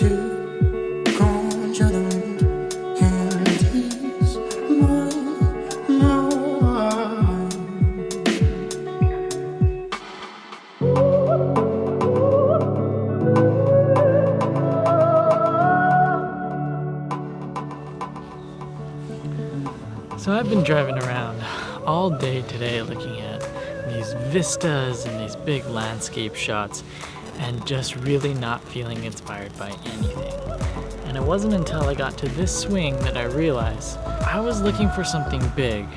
to conjure the wind and ease my mind. So I've been driving around all day today looking at these vistas and these big landscape shots and just really not feeling inspired by anything. And it wasn't until I got to this swing that I realized I was looking for something big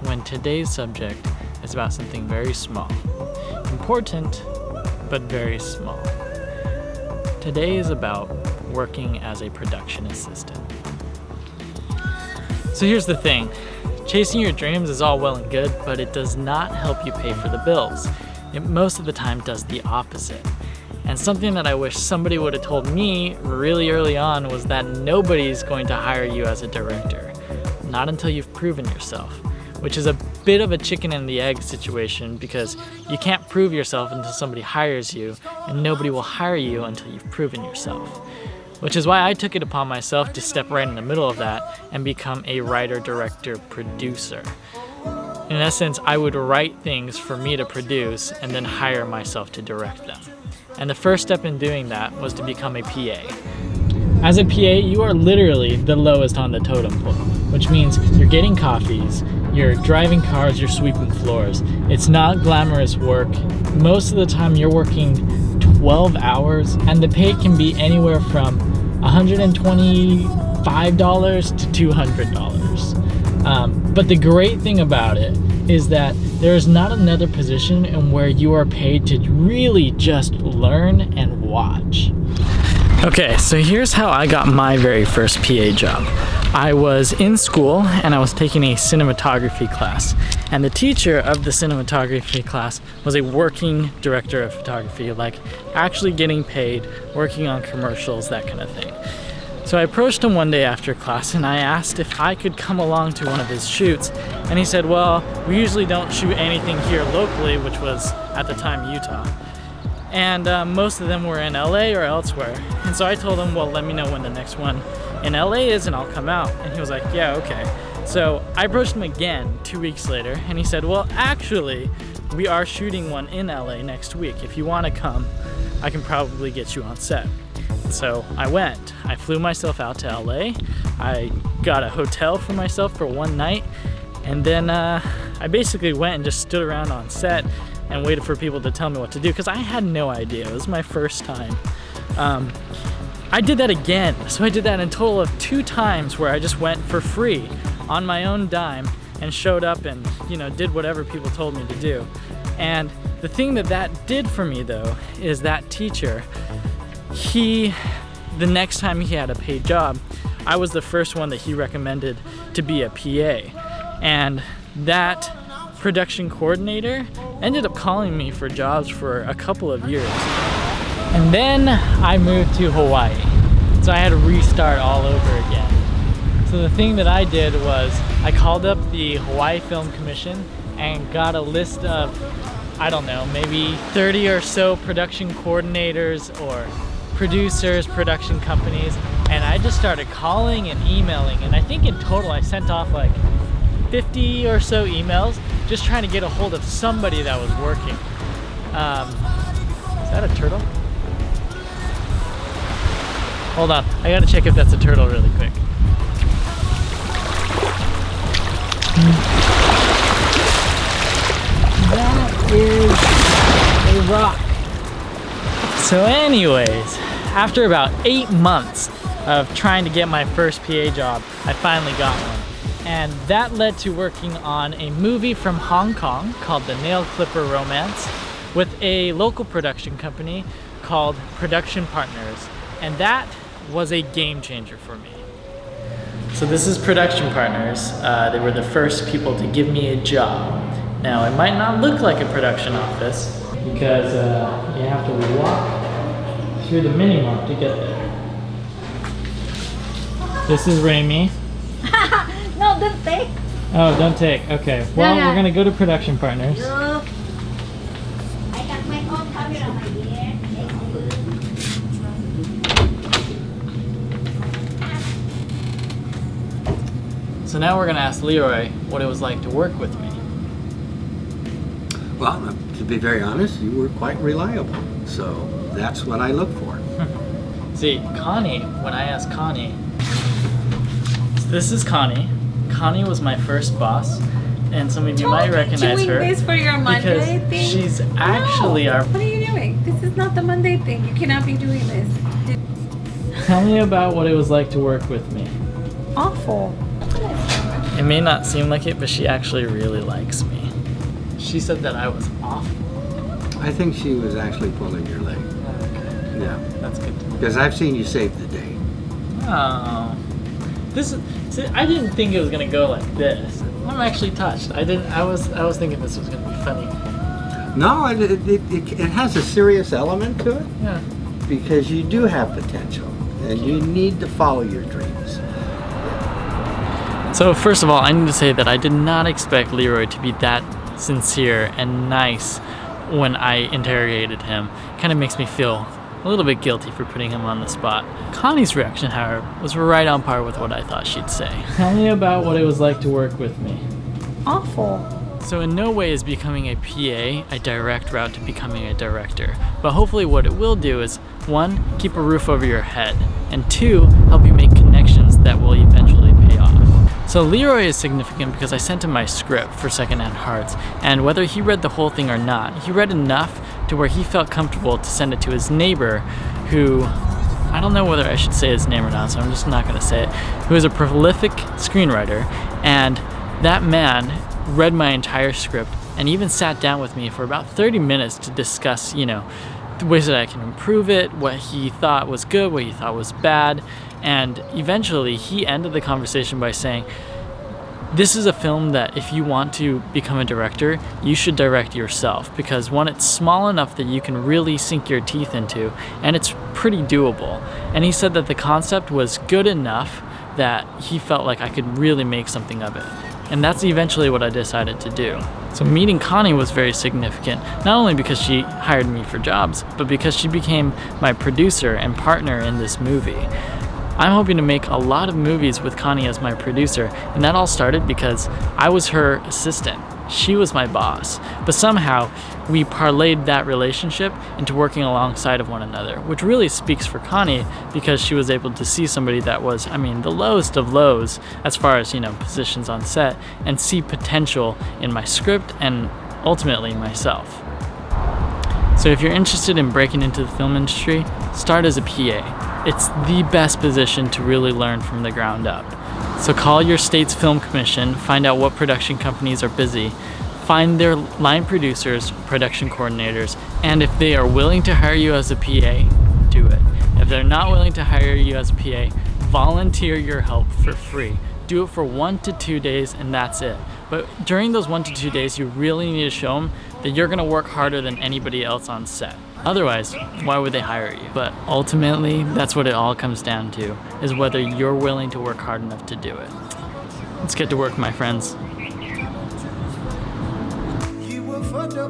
when today's subject is about something very small. Important, but very small. Today is about working as a production assistant. So here's the thing, chasing your dreams is all well and good, but it does not help you pay for the bills. It most of the time does the opposite. And something that I wish somebody would have told me really early on was that nobody's going to hire you as a director, not until you've proven yourself, which is a bit of a chicken and the egg situation because you can't prove yourself until somebody hires you, and nobody will hire you until you've proven yourself. Which is why I took it upon myself to step right in the middle of that and become a writer, director, producer. In essence, I would write things for me to produce and then hire myself to direct them. And the first step in doing that was to become a PA. As a PA, you are literally the lowest on the totem pole, which means you're getting coffees, you're driving cars, you're sweeping floors. It's not glamorous work. Most of the time you're working 12 hours and the pay can be anywhere from $125 to $200. But the great thing about it is that there's not another position in where you are paid to really just learn and watch. Okay, so here's how I got my very first PA job. I was in school and I was taking a cinematography class, and the teacher of the cinematography class was a working director of photography, like actually getting paid, working on commercials, that kind of thing. So I approached him one day after class and I asked if I could come along to one of his shoots, and he said, well, we usually don't shoot anything here locally, which was at the time Utah. And most of them were in LA or elsewhere. And so I told him, well, let me know when the next one in LA is and I'll come out. And he was like, yeah, okay. So I approached him again 2 weeks later and he said, well, actually, we are shooting one in LA next week. If you want to come, I can probably get you on set. So I went. I flew myself out to LA. I got a hotel for myself for one night. And then I basically went and just stood around on set and waited for people to tell me what to do because I had no idea. It was my first time. I did that again. So I did that in a total of 2 times where I just went for free on my own dime and showed up and, did whatever people told me to do. And the thing that did for me though is that teacher, the next time he had a paid job, I was the first one that he recommended to be a PA. And that production coordinator ended up calling me for jobs for a couple of years. And then I moved to Hawaii. So I had to restart all over again. So the thing that I did was I called up the Hawaii Film Commission and got a list of, I don't know, maybe 30 or so production coordinators or producers, production companies, and I just started calling and emailing, and I think in total I sent off like 50 or so emails just trying to get a hold of somebody that was working. Is that a turtle? Hold on, I gotta check if that's a turtle really quick. That is a rock. So anyways, after about 8 months of trying to get my first PA job, I finally got one. And that led to working on a movie from Hong Kong called The Nail Clipper Romance with a local production company called Production Partners. And that was a game changer for me. So this is Production Partners. They were the first people to give me a job. Now it might not look like a production office because you have to walk through the mini-mart to get there. This is Raimi. No, don't take. Oh, don't take. Okay. Well, we're gonna go to Production Partners. Look. I got my own camera, my dear. So now we're gonna ask Leroy what it was like to work with me. Well, to be very honest, you were quite reliable. So that's what I look for. See, Connie, when I asked Connie, so this is Connie. Connie was my first boss, and some of you might recognize her doing this for your Monday because thing? she's actually our. What are you doing? This is not the Monday thing. You cannot be doing this. Tell me about what it was like to work with me. Awful. It may not seem like it, but she actually really likes me. She said that I was awful. I think she was actually pulling your leg. Okay, Yeah. that's good to know. Because I've seen you save the day. Oh, see, I didn't think it was gonna go like this. I'm actually touched. I was thinking this was gonna be funny. No, it has a serious element to it Yeah. because you do have potential and you need to follow your dreams. So first of all, I need to say that I did not expect Leroy to be that sincere and nice when I interrogated him. Kind of makes me feel a little bit guilty for putting him on the spot. Connie's reaction, however, was right on par with what I thought she'd say. Tell me about what it was like to work with me. Awful. So in no way is becoming a PA a direct route to becoming a director. But hopefully what it will do is, one, keep a roof over your head, and two, help you make connections that will eventually pay off. So Leroy is significant because I sent him my script for Secondhand Hearts, and whether he read the whole thing or not, he read enough to where he felt comfortable to send it to his neighbor, who, I don't know whether I should say his name or not, so I'm just not gonna say it, who is a prolific screenwriter, and that man read my entire script and even sat down with me for about 30 minutes to discuss, the ways that I can improve it, what he thought was good, what he thought was bad, and eventually he ended the conversation by saying, this is a film that if you want to become a director, you should direct yourself, because one, it's small enough that you can really sink your teeth into, and it's pretty doable. And he said that the concept was good enough that he felt like I could really make something of it. And that's eventually what I decided to do. So meeting Connie was very significant, not only because she hired me for jobs, but because she became my producer and partner in this movie. I'm hoping to make a lot of movies with Connie as my producer, and that all started because I was her assistant. She was my boss, but somehow we parlayed that relationship into working alongside of one another, which really speaks for Connie because she was able to see somebody that was, the lowest of lows as far as, positions on set, and see potential in my script and ultimately myself. So if you're interested in breaking into the film industry, start as a PA. It's the best position to really learn from the ground up. So call your state's film commission, find out what production companies are busy, find their line producers, production coordinators, and if they are willing to hire you as a PA, do it. If they're not willing to hire you as a PA, volunteer your help for free. Do it for 1 to 2 days and that's it. But during those 1 to 2 days, you really need to show them that you're gonna work harder than anybody else on set. Otherwise, why would they hire you? But ultimately, that's what it all comes down to, is whether you're willing to work hard enough to do it. Let's get to work, my friends. You were for the